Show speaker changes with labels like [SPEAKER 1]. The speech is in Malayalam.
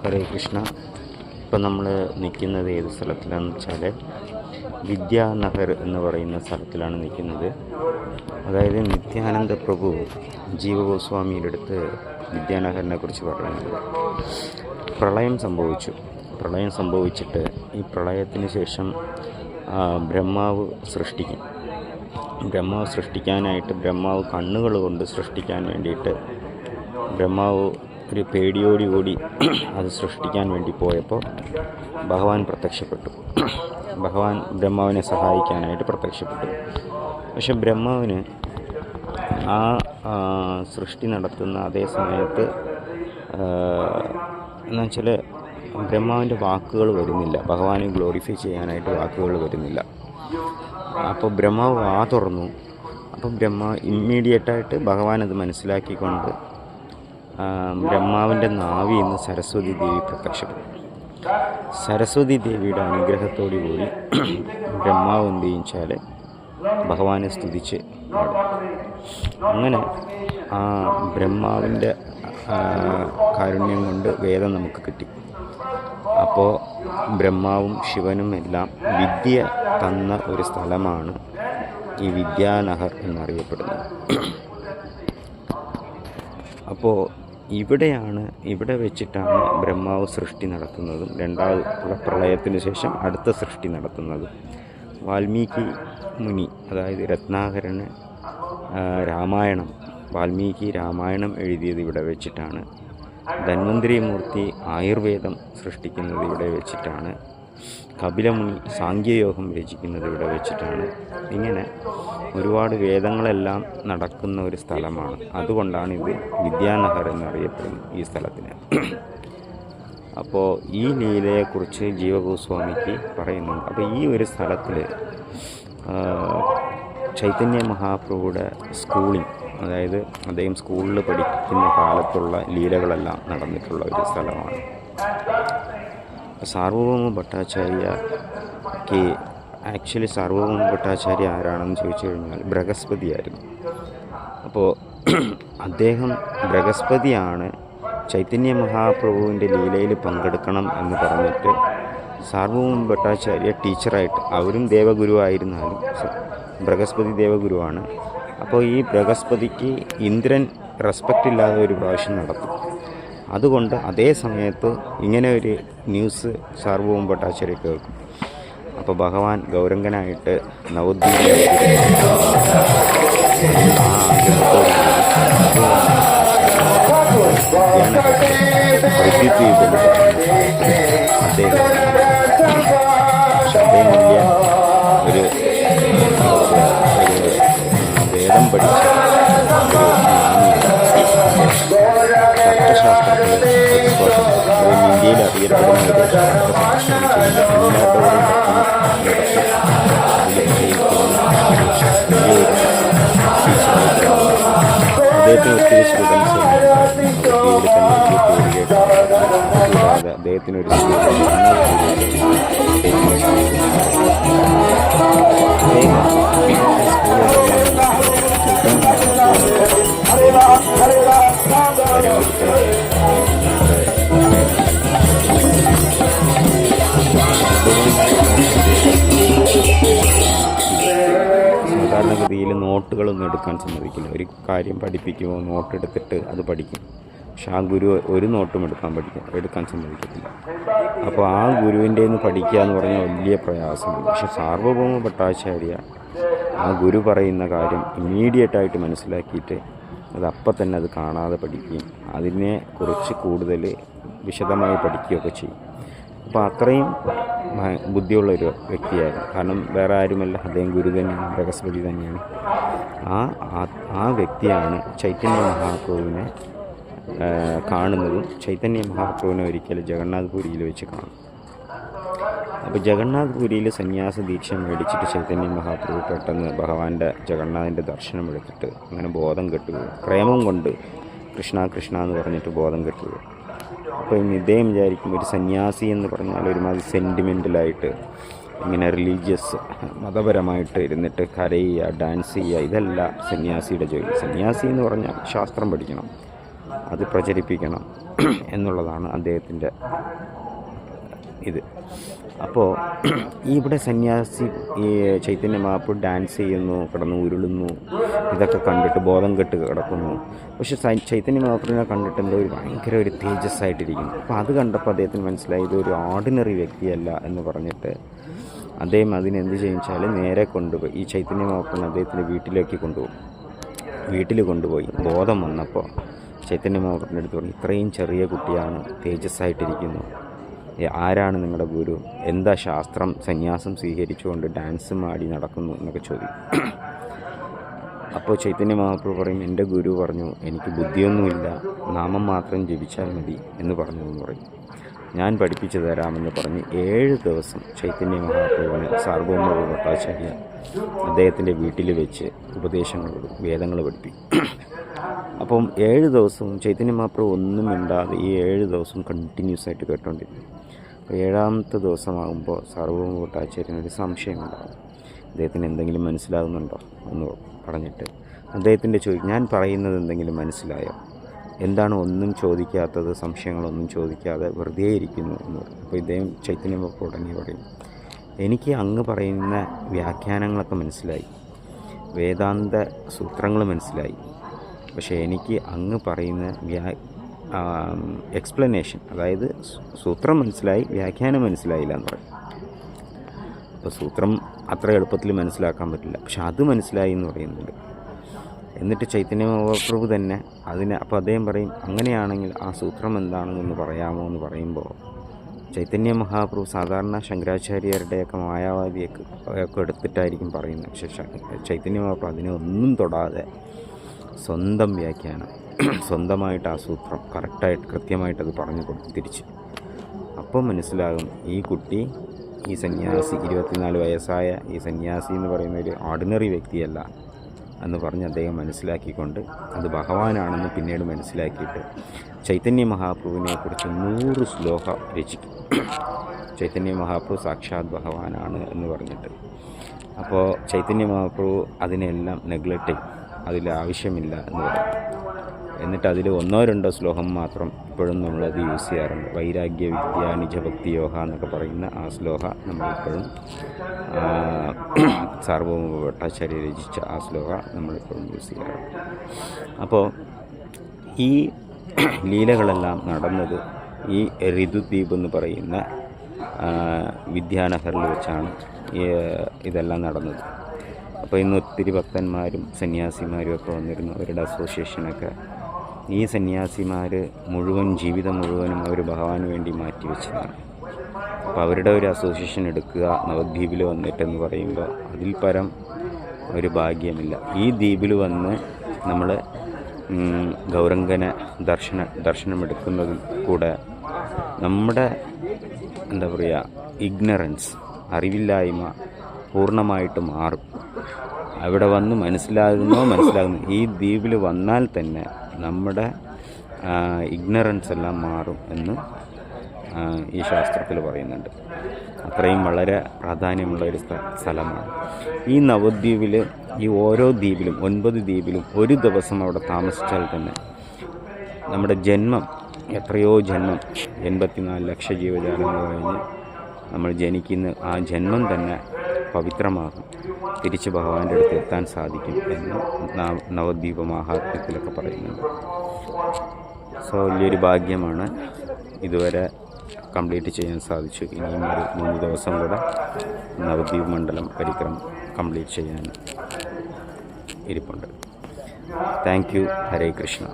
[SPEAKER 1] ഹരേ കൃഷ്ണ. ഇപ്പം നമ്മൾ നിൽക്കുന്നത് ഏത് സ്ഥലത്തിലാണെന്ന് വെച്ചാൽ വിദ്യാനഗർ എന്ന് പറയുന്ന സ്ഥലത്തിലാണ് നിൽക്കുന്നത്. അതായത് നിത്യാനന്ദ പ്രഭു ജീവഗോസ്വാമിയുടെ അടുത്ത് വിദ്യാനഗറിനെ കുറിച്ച് പറയുന്നത്. പ്രളയം സംഭവിച്ചിട്ട് ഈ പ്രളയത്തിന് ശേഷം ബ്രഹ്മാവ് സൃഷ്ടിക്കാനായിട്ട് ബ്രഹ്മാവ് കണ്ണുകൾ കൊണ്ട് സൃഷ്ടിക്കാൻ വേണ്ടിയിട്ട് ബ്രഹ്മാവ് ഒരു പേടിയോടുകൂടി അത് സൃഷ്ടിക്കാൻ വേണ്ടി പോയപ്പോൾ ഭഗവാൻ ബ്രഹ്മാവിനെ സഹായിക്കാനായിട്ട് പ്രത്യക്ഷപ്പെട്ടു. പക്ഷെ ബ്രഹ്മാവിന് ആ സൃഷ്ടി നടത്തുന്ന അതേ സമയത്ത് എന്നുവെച്ചാൽ ബ്രഹ്മാവിൻ്റെ വാക്കുകൾ വരുന്നില്ല, ഭഗവാനെ ഗ്ലോറിഫൈ ചെയ്യാനായിട്ട് വാക്കുകൾ വരുന്നില്ല. അപ്പോൾ ബ്രഹ്മാവ് തുറന്നു. അപ്പോൾ ബ്രഹ്മാവ് ഇമ്മീഡിയറ്റായിട്ട് ഭഗവാൻ അത് മനസ്സിലാക്കിക്കൊണ്ട് ബ്രഹ്മാവിൻ്റെ നാവിൽ നിന്ന് സരസ്വതി ദേവി പ്രത്യക്ഷപ്പെട്ടു. സരസ്വതി ദേവിയുടെ അനുഗ്രഹത്തോടു കൂടി ബ്രഹ്മാവ് എന്ത് ചെയ്യിച്ചാൽ ഭഗവാനെ സ്തുതിച്ച് പാടും. അങ്ങനെ ആ ബ്രഹ്മാവിൻ്റെ കാരുണ്യം കൊണ്ട് വേദം നമുക്ക് കിട്ടി. അപ്പോൾ ബ്രഹ്മാവും ശിവനും എല്ലാം വിദ്യ തന്ന ഒരു സ്ഥലമാണ് ഈ വിദ്യാനഗർ എന്നറിയപ്പെടുന്നത്. അപ്പോൾ ഇവിടെ വെച്ചിട്ടാണ് ബ്രഹ്മാവ് സൃഷ്ടി നടത്തുന്നതും രണ്ടാമത് പ്രളയത്തിന് ശേഷം അടുത്ത സൃഷ്ടി നടത്തുന്നതും. വാൽമീകി മുനി, അതായത് രത്നാകരന് വാൽമീകി രാമായണം എഴുതിയത് ഇവിടെ വെച്ചിട്ടാണ്. ധന്വന്തരി മൂർത്തി ആയുർവേദം സൃഷ്ടിക്കുന്നത് ഇവിടെ വെച്ചിട്ടാണ്. കപിലമുനി സാങ്ഖ്യയോഗം രചിക്കുന്നത് ഇവിടെ വെച്ചിട്ടാണ്. ഇങ്ങനെ ഒരുപാട് വേദങ്ങളെല്ലാം നടക്കുന്ന ഒരു സ്ഥലമാണ്. അതുകൊണ്ടാണ് ഇത് വിദ്യാനഗർ എന്നറിയപ്പെടുന്നത് ഈ സ്ഥലത്തിന്. അപ്പോൾ ഈ ലീലയെക്കുറിച്ച് ജീവഗോസ്വാമിക്ക് പറയുന്നുണ്ട്. അപ്പോൾ ഈ ഒരു സ്ഥലത്തിൽ ചൈതന്യ മഹാപ്രഭുയുടെ സ്കൂളിംഗ്, അതായത് അദ്ദേഹം സ്കൂളിൽ പഠിക്കുന്ന കാലത്തുള്ള ലീലകളെല്ലാം നടന്നിട്ടുള്ള ഒരു സ്ഥലമാണ്. സാർവഭൗമ ഭട്ടാചാര്യക്ക് ആക്ച്വലി സാർവഭൗമ ഭട്ടാചാര്യ ആരാണെന്ന് ചോദിച്ചു കഴിഞ്ഞാൽ ബൃഹസ്പതിയായിരുന്നു. അപ്പോൾ ബൃഹസ്പതിയാണ് ചൈതന്യ മഹാപ്രഭുവിൻ്റെ ലീലയിൽ പങ്കെടുക്കണം എന്ന് പറഞ്ഞിട്ട് സാർവഭൗമ ഭട്ടാചാര്യ ടീച്ചറായിട്ട്, അവരും ദേവഗുരുവായിരുന്നാലും ബൃഹസ്പതി ദേവഗുരുവാണ്. അപ്പോൾ ഈ ബൃഹസ്പതിക്ക് ഇന്ദ്രൻ റെസ്പെക്റ്റ് ഇല്ലാതെ ഒരു പ്രാവശ്യം നടത്തും. അതുകൊണ്ട് അതേ സമയത്ത് ഇങ്ങനെ ഒരു ന്യൂസ് സാർവഭൗമ ഭട്ടാചാര്യ കേൾക്കും. അപ്പോൾ ഭഗവാൻ ഗൗരംഗനായിട്ട് നവദ്വീപിലെ ഒരു വേദം പഠിച്ച തത്വശാസ്ത്രത്തിൽ ഇന്ത്യയിൽ അറിയപ്പെടുന്ന ഒരു അദ്ദേഹത്തിന് ഒത്തിരി സ്റ്റുഡൻസ് കൂടാതെ അദ്ദേഹത്തിനൊരു സാധാരണഗതിയിൽ നോട്ടുകളൊന്നും എടുക്കാൻ സമ്മതിക്കില്ല. ഒരു കാര്യം പഠിപ്പിക്കുമ്പോൾ നോട്ട് എടുത്തിട്ട് അത് പഠിക്കും. പക്ഷെ ആ ഗുരു ഒരു നോട്ടും എടുക്കാൻ സമ്മതിക്കത്തില്ല. അപ്പോൾ ആ ഗുരുവിൻ്റെ നിന്ന് പഠിക്കുക എന്ന് പറഞ്ഞാൽ വലിയ പ്രയാസമാണ്. പക്ഷെ സാർവഭൗമ ഭട്ടാചാര്യ ആ ഗുരു പറയുന്ന കാര്യം ഇമ്മീഡിയറ്റായിട്ട് മനസ്സിലാക്കിയിട്ട് അത് അപ്പം തന്നെ അത് കാണാതെ പഠിക്കുകയും അതിനെക്കുറിച്ച് കൂടുതൽ വിശദമായി പഠിക്കുകയൊക്കെ ചെയ്യും. അപ്പോൾ അത്രയും ബുദ്ധിയുള്ളൊരു വ്യക്തിയായിരുന്നു. കാരണം വേറെ ആരുമല്ല, അദ്ദേഹം ഗുരു തന്നെയാണ്, ബൃഹസ്പതി തന്നെയാണ്. ആ വ്യക്തിയാണ് ചൈതന്യ മഹാപ്രഭുവിനെ കാണുന്നതും ചൈതന്യ മഹാപ്രഭുവിനെ ഒരിക്കൽ ജഗന്നാഥ് പുരിയിൽ വെച്ച് കാണും. അപ്പോൾ ജഗന്നാഥ് പുരിയിൽ സന്യാസ ദീക്ഷ മേടിച്ചിട്ട് ചൈതന്യ മഹാപ്രഭു പെട്ടെന്ന് ഭഗവാന്റെ ജഗന്നാഥിൻ്റെ ദർശനം എടുത്തിട്ട് അങ്ങനെ ബോധം കെട്ടുകയും പ്രേമം കൊണ്ട് കൃഷ്ണ കൃഷ്ണ എന്ന് പറഞ്ഞിട്ട് ബോധം കെട്ടുകയും. അപ്പോൾ ഇദ്ദേഹം വിചാരിക്കും ഒരു സന്യാസി എന്ന് പറഞ്ഞാൽ ഒരുമാതിരി സെൻറ്റിമെൻ്റലായിട്ട് ഇങ്ങനെ റിലീജിയസ് മതപരമായിട്ട് ഇരുന്നിട്ട് കരയുക, ഡാൻസ് ചെയ്യുക, ഇതല്ല സന്യാസിയുടെ ജോലി. സന്യാസി എന്ന് പറഞ്ഞാൽ ശാസ്ത്രം പഠിക്കണം, അത് പ്രചരിപ്പിക്കണം, എന്നുള്ളതാണ് അദ്ദേഹത്തിൻ്റെ ഇത്. അപ്പോൾ ഇവിടെ സന്യാസി ഈ ചൈതന്യ മഹാപ്രഭു ഡാൻസ് ചെയ്യുന്നു, കിടന്ന് ഉരുളുന്നു, ഇതൊക്കെ കണ്ടിട്ട് ബോധം കെട്ട് കിടക്കുന്നു. പക്ഷെ ചൈതന്യ മഹാപ്രഭുവിനെ കണ്ടിട്ട് എന്തോ ഒരു ഭയങ്കര ഒരു തേജസ്സായിട്ടിരിക്കുന്നു. അപ്പോൾ അത് കണ്ടപ്പോൾ അദ്ദേഹത്തിന് മനസ്സിലായി ഇതൊരു ഓർഡിനറി വ്യക്തിയല്ല എന്ന് പറഞ്ഞിട്ട് അദ്ദേഹം അതിനെന്ത് ചെയ്യുച്ചാൽ നേരെ കൊണ്ടുപോയി ഈ ചൈതന്യ മഹാപ്രഭുവിനെ അദ്ദേഹത്തിൻ്റെ വീട്ടിൽ കൊണ്ടുപോയി ബോധം വന്നപ്പോൾ ചൈതന്യ മഹാപ്രഭുവിൻ്റെ അടുത്ത് പറഞ്ഞു, ഇത്രയും ചെറിയ കുട്ടിയാണ്, തേജസ്സായിട്ടിരിക്കുന്നു, ആരാണ് നിങ്ങളുടെ ഗുരു, എന്താ ശാസ്ത്രം, സന്യാസം സ്വീകരിച്ചുകൊണ്ട് ഡാൻസ് ആടി നടക്കുന്നു എന്നൊക്കെ ചോദിക്കും. അപ്പോൾ ചൈതന്യ മഹാപ്രഭു പറയും, എൻ്റെ ഗുരു പറഞ്ഞു എനിക്ക് ബുദ്ധിയൊന്നുമില്ല, നാമം മാത്രം ജപിച്ചാൽ മതി എന്ന് പറഞ്ഞതെന്ന് പറയും. ഞാൻ പഠിപ്പിച്ചു തരാമെന്ന് പറഞ്ഞ് 7 ദിവസം ചൈതന്യ മഹാപ്രഭുവിനെ സാർവഭൗമ ഭട്ടാചാര്യ അദ്ദേഹത്തിൻ്റെ വീട്ടിൽ വെച്ച് ഉപദേശങ്ങൾ വേദങ്ങൾ പഠിപ്പിക്കും. അപ്പം 7 ദിവസവും ചൈതന്യ മഹാപ്രഭു ഒന്നും മിണ്ടാതെ ഈ 7 ദിവസം കണ്ടിന്യൂസ് ആയിട്ട് കേട്ടോണ്ടിരുന്നു. അപ്പോൾ 7ാമത്തെ ദിവസമാകുമ്പോൾ സാർവഭൗമ ഭട്ടാചാര്യനൊരു സംശയമുണ്ടാകും, അദ്ദേഹത്തിന് എന്തെങ്കിലും മനസ്സിലാകുന്നുണ്ടോ എന്ന് പറഞ്ഞിട്ട് അദ്ദേഹത്തിൻ്റെ ഞാൻ പറയുന്നത് എന്തെങ്കിലും മനസ്സിലായോ, എന്താണ് ഒന്നും ചോദിക്കാത്തത്, സംശയങ്ങളൊന്നും ചോദിക്കാതെ വെറുതെ ഇരിക്കുന്നു എന്ന് പറയും. അപ്പോൾ ഇദ്ദേഹം ചൈതന്യ മഹാപ്രഭു ഉടനെ പറയും, എനിക്ക് അങ്ങ് പറയുന്ന വ്യാഖ്യാനങ്ങളൊക്കെ മനസ്സിലായി, വേദാന്ത സൂത്രങ്ങൾ മനസ്സിലായി, പക്ഷേ എനിക്ക് അങ്ങ് പറയുന്ന എക്സ്പ്ലനേഷൻ, അതായത് സൂത്രം മനസ്സിലായി, വ്യാഖ്യാനം മനസ്സിലായില്ല എന്ന് പറയും. അപ്പോൾ സൂത്രം അത്ര എളുപ്പത്തിൽ മനസ്സിലാക്കാൻ പറ്റില്ല, പക്ഷെ അത് മനസ്സിലായി എന്ന് പറയുന്നുണ്ട്. എന്നിട്ട് ചൈതന്യ മഹാപ്രഭു തന്നെ അപ്പോൾ അദ്ദേഹം പറയും, അങ്ങനെയാണെങ്കിൽ ആ സൂത്രം എന്താണെന്നൊന്ന് പറയാമോ എന്ന് പറയുമ്പോൾ ചൈതന്യ മഹാപ്രഭു സാധാരണ ശങ്കരാചാര്യരുടെയൊക്കെ മായാവാദിയൊക്കെ എടുത്തിട്ടായിരിക്കും പറയുന്നത്. പക്ഷേ ചൈതന്യ മഹാപ്രഭു അതിനെ ഒന്നും തൊടാതെ സ്വന്തം വ്യാഖ്യാനം, സ്വന്തമായിട്ട് ആ സൂത്രം കറക്റ്റായിട്ട് കൃത്യമായിട്ടത് പറഞ്ഞു കൊടുക്കും തിരിച്ച്. അപ്പം മനസ്സിലാകും ഈ കുട്ടി, ഈ സന്യാസി, 24 വയസ്സായ ഈ സന്യാസി എന്ന് പറയുന്ന ഒരു ഓർഡിനറി വ്യക്തിയല്ല എന്ന് പറഞ്ഞ് അദ്ദേഹം മനസ്സിലാക്കിക്കൊണ്ട് അത് ഭഗവാനാണെന്ന് പിന്നീട് മനസ്സിലാക്കിയിട്ട് ചൈതന്യ മഹാപ്രഭുവിനെക്കുറിച്ച് 100 ശ്ലോക രചിക്കും. ചൈതന്യ മഹാപ്രഭു സാക്ഷാത് ഭഗവാനാണ് എന്ന് പറഞ്ഞിട്ട്. അപ്പോൾ ചൈതന്യ മഹാപ്രഭു അതിനെല്ലാം നെഗ്ലക്റ്റ് ചെയ്യും, അതിൽ ആവശ്യമില്ല എന്ന് പറയും. എന്നിട്ട് അതിൽ 1-2 ശ്ലോകം മാത്രം ഇപ്പോഴും നമ്മളത് യൂസ് ചെയ്യാറുണ്ട്. വൈരാഗ്യ വിദ്യ നിജഭക്തി യോഗ എന്നൊക്കെ പറയുന്ന ആ ശ്ലോക നമ്മളിപ്പോഴും സാർവഭൗമ ഭട്ടാചാര്യ രചിച്ച ആ ശ്ലോക നമ്മളിപ്പോഴും യൂസ് ചെയ്യാറുണ്ട്. അപ്പോൾ ഈ ലീലകളെല്ലാം നടന്നത് ഈ ഋതുദ്വീപ് എന്ന് പറയുന്ന വിദ്യാനഗറിൽ വെച്ചാണ് ഇതെല്ലാം നടന്നത്. അപ്പോൾ ഇന്ന് ഒത്തിരി ഭക്തന്മാരും സന്യാസിമാരും ഒക്കെ വന്നിരുന്നു. അവരുടെ അസോസിയേഷനൊക്കെ ഈ സന്യാസിമാർ ജീവിതം മുഴുവനും അവർ ഭഗവാന് വേണ്ടി മാറ്റിവെച്ചതാണ്. അപ്പോൾ അവരുടെ ഒരു അസോസിയേഷൻ എടുക്കുക നവദ്വീപിൽ വന്നിട്ടെന്ന് പറയുമ്പോൾ അതിൽ പരം ഒരു ഭാഗ്യമില്ല. ഈ ദ്വീപിൽ വന്ന് നമ്മൾ ഗൗരംഗന ദർശനമെടുക്കുന്നതിൽ കൂടെ നമ്മുടെ എന്താ പറയുക ഇഗ്നറൻസ്, അറിവില്ലായ്മ പൂർണ്ണമായിട്ട് മാറും. അവിടെ വന്ന് മനസ്സിലാകുന്നു. ഈ ദ്വീപിൽ വന്നാൽ തന്നെ നമ്മുടെ ഇഗ്നറൻസ് എല്ലാം മാറും എന്ന് ഈ ശാസ്ത്രത്തിൽ പറയുന്നുണ്ട്. അത്രയും വളരെ പ്രാധാന്യമുള്ള ഒരു സ്ഥലമാണ് ഈ നവദ്വീപിൽ. ഈ ഓരോ ദ്വീപിലും 9 ദ്വീപിലും ഒരു ദിവസം അവിടെ താമസിച്ചാൽ തന്നെ നമ്മുടെ ജന്മം, എത്രയോ ജന്മം, 84 ലക്ഷം ജീവജാലങ്ങൾ കഴിഞ്ഞ് നമ്മൾ ജനിക്കുന്ന ആ ജന്മം തന്നെ പവിത്രമാകും, തിരിച്ച് ഭഗവാന്റെ അടുത്ത് എത്താൻ സാധിക്കും എന്ന് നവദ്വീപ മഹാത്മ്യത്തിലൊക്കെ പറയുന്നുണ്ട്. സോ വലിയൊരു ഭാഗ്യമാണ് ഇതുവരെ കംപ്ലീറ്റ് ചെയ്യാൻ സാധിച്ചു. ഇനിയും ഒരു 3 ദിവസം കൂടെ നവദ്വീപ് മണ്ഡലം പരിക്രമം കംപ്ലീറ്റ് ചെയ്യാൻ ഇരിപ്പുണ്ട്. Thank you. ഹരേ കൃഷ്ണ.